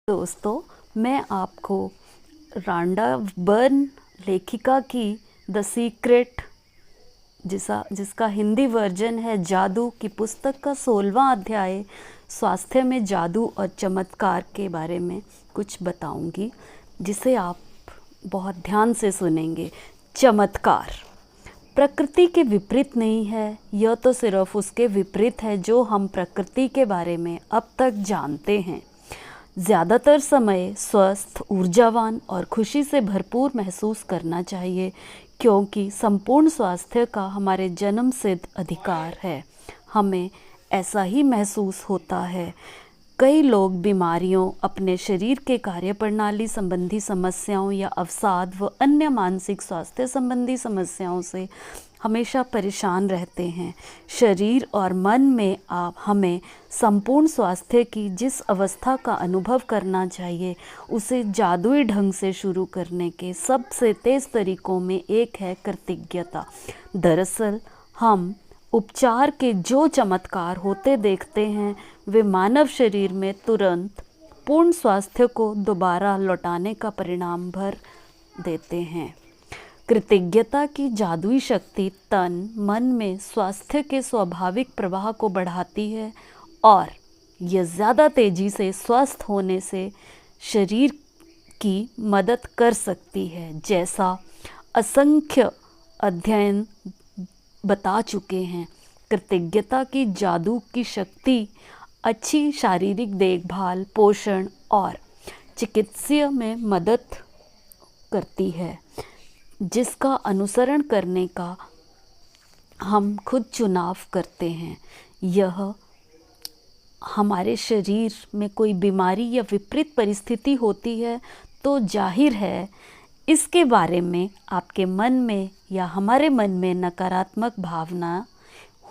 दोस्तों, मैं आपको रांडा बर्न लेखिका की द सीक्रेट जिसका हिंदी वर्जन है जादू की पुस्तक का 16वां अध्याय स्वास्थ्य में जादू और चमत्कार के बारे में कुछ बताऊंगी, जिसे आप बहुत ध्यान से सुनेंगे। चमत्कार प्रकृति के विपरीत नहीं है, यह तो सिर्फ उसके विपरीत है जो हम प्रकृति के बारे में अब तक जानते हैं। ज़्यादातर समय स्वस्थ, ऊर्जावान और खुशी से भरपूर महसूस करना चाहिए, क्योंकि संपूर्ण स्वास्थ्य का हमारे जन्म सिद्ध अधिकार है। हमें ऐसा ही महसूस होता है। कई लोग बीमारियों, अपने शरीर के कार्यप्रणाली संबंधी समस्याओं या अवसाद व अन्य मानसिक स्वास्थ्य संबंधी समस्याओं से हमेशा परेशान रहते हैं। शरीर और मन में हमें संपूर्ण स्वास्थ्य की जिस अवस्था का अनुभव करना चाहिए, उसे जादुई ढंग से शुरू करने के सबसे तेज़ तरीकों में एक है कृतज्ञता। दरअसल हम उपचार के जो चमत्कार होते देखते हैं, वे मानव शरीर में तुरंत पूर्ण स्वास्थ्य को दोबारा लौटाने का परिणाम भर देते हैं। कृतज्ञता की जादुई शक्ति तन मन में स्वास्थ्य के स्वाभाविक प्रवाह को बढ़ाती है और यह ज़्यादा तेज़ी से स्वस्थ होने से शरीर की मदद कर सकती है, जैसा असंख्य अध्ययन बता चुके हैं। कृतज्ञता की जादू की शक्ति अच्छी शारीरिक देखभाल, पोषण और चिकित्सा में मदद करती है, जिसका अनुसरण करने का हम खुद चुनाव करते हैं। यह हमारे शरीर में कोई बीमारी या विपरीत परिस्थिति होती है तो जाहिर है इसके बारे में आपके मन में या हमारे मन में नकारात्मक भावना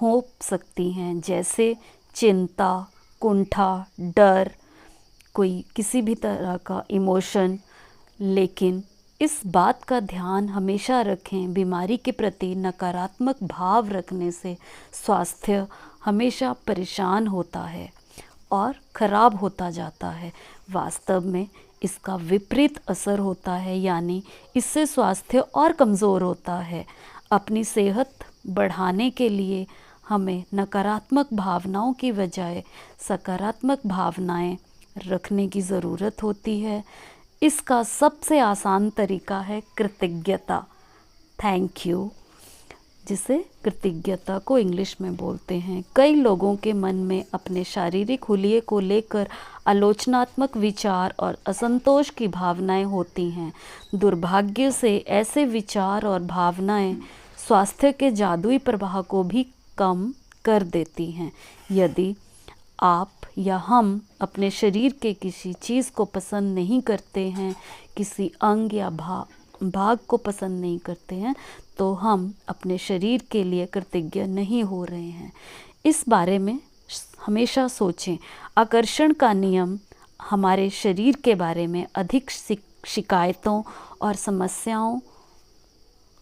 हो सकती हैं, जैसे चिंता, कुंठा, डर, कोई किसी भी तरह का इमोशन। लेकिन इस बात का ध्यान हमेशा रखें, बीमारी के प्रति नकारात्मक भाव रखने से स्वास्थ्य हमेशा परेशान होता है और ख़राब होता जाता है। वास्तव में इसका विपरीत असर होता है, यानी इससे स्वास्थ्य और कमज़ोर होता है। अपनी सेहत बढ़ाने के लिए हमें नकारात्मक भावनाओं की बजाय सकारात्मक भावनाएं रखने की ज़रूरत होती है। इसका सबसे आसान तरीका है कृतज्ञता, थैंक यू, जिसे कृतज्ञता को इंग्लिश में बोलते हैं। कई लोगों के मन में अपने शारीरिक हुलिये को लेकर आलोचनात्मक विचार और असंतोष की भावनाएं होती हैं। दुर्भाग्य से ऐसे विचार और भावनाएं स्वास्थ्य के जादुई प्रवाह को भी कम कर देती हैं। यदि आप या हम अपने शरीर के किसी चीज़ को पसंद नहीं करते हैं, किसी अंग या भाग को पसंद नहीं करते हैं, तो हम अपने शरीर के लिए कृतज्ञ नहीं हो रहे हैं। इस बारे में हमेशा सोचें। आकर्षण का नियम हमारे शरीर के बारे में अधिक शिकायतों और समस्याओं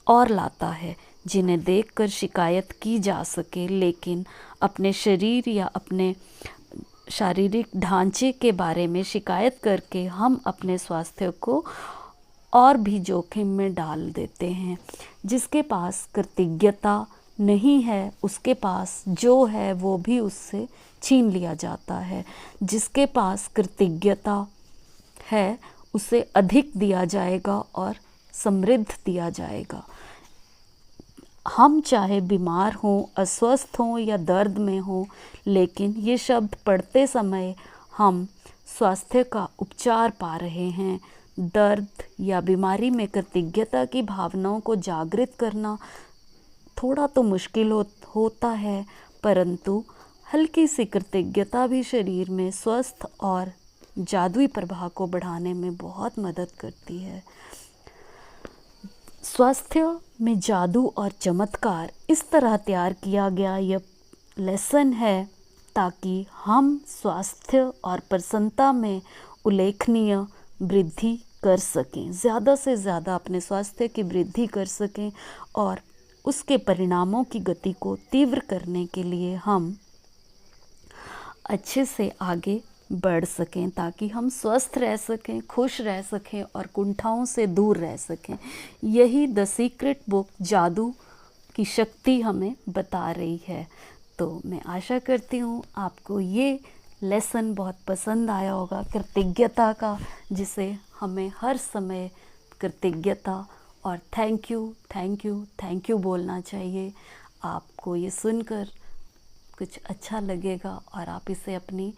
और लाता है, जिन्हें देखकर शिकायत की जा सके, लेकिन अपने शरीर या अपने शारीरिक ढांचे के बारे में शिकायत करके हम अपने स्वास्थ्य को और भी जोखिम में डाल देते हैं। जिसके पास कृतज्ञता नहीं है, उसके पास जो है वो भी उससे छीन लिया जाता है। जिसके पास कृतज्ञता है, उसे अधिक दिया जाएगा और समृद्ध दिया जाएगा। हम चाहे बीमार हों, अस्वस्थ हों या दर्द में हों, लेकिन ये शब्द पढ़ते समय हम स्वास्थ्य का उपचार पा रहे हैं। दर्द या बीमारी में कृतज्ञता की भावनाओं को जागृत करना थोड़ा तो मुश्किल होता है, परंतु हल्की सी कृतज्ञता भी शरीर में स्वस्थ और जादुई प्रभाव को बढ़ाने में बहुत मदद करती है। स्वास्थ्य में जादू और चमत्कार इस तरह तैयार किया गया यह लेसन है ताकि हम स्वास्थ्य और प्रसन्नता में उल्लेखनीय वृद्धि कर सकें, ज़्यादा से ज़्यादा अपने स्वास्थ्य की वृद्धि कर सकें और उसके परिणामों की गति को तीव्र करने के लिए हम अच्छे से आगे बढ़ सकें, ताकि हम स्वस्थ रह सकें, खुश रह सकें और कुंठाओं से दूर रह सकें। यही द सीक्रेट बुक जादू की शक्ति हमें बता रही है। तो मैं आशा करती हूँ आपको ये लेसन बहुत पसंद आया होगा, कृतज्ञता का, जिसे हमें हर समय कृतज्ञता और thank you thank you thank you बोलना चाहिए। आपको ये सुनकर कुछ अच्छा लगेगा और आप इसे अपनी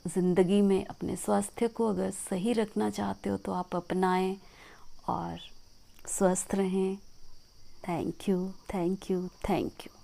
ज़िंदगी में, अपने स्वास्थ्य को अगर सही रखना चाहते हो तो आप अपनाएं और स्वस्थ रहें। Thank you thank you thank you.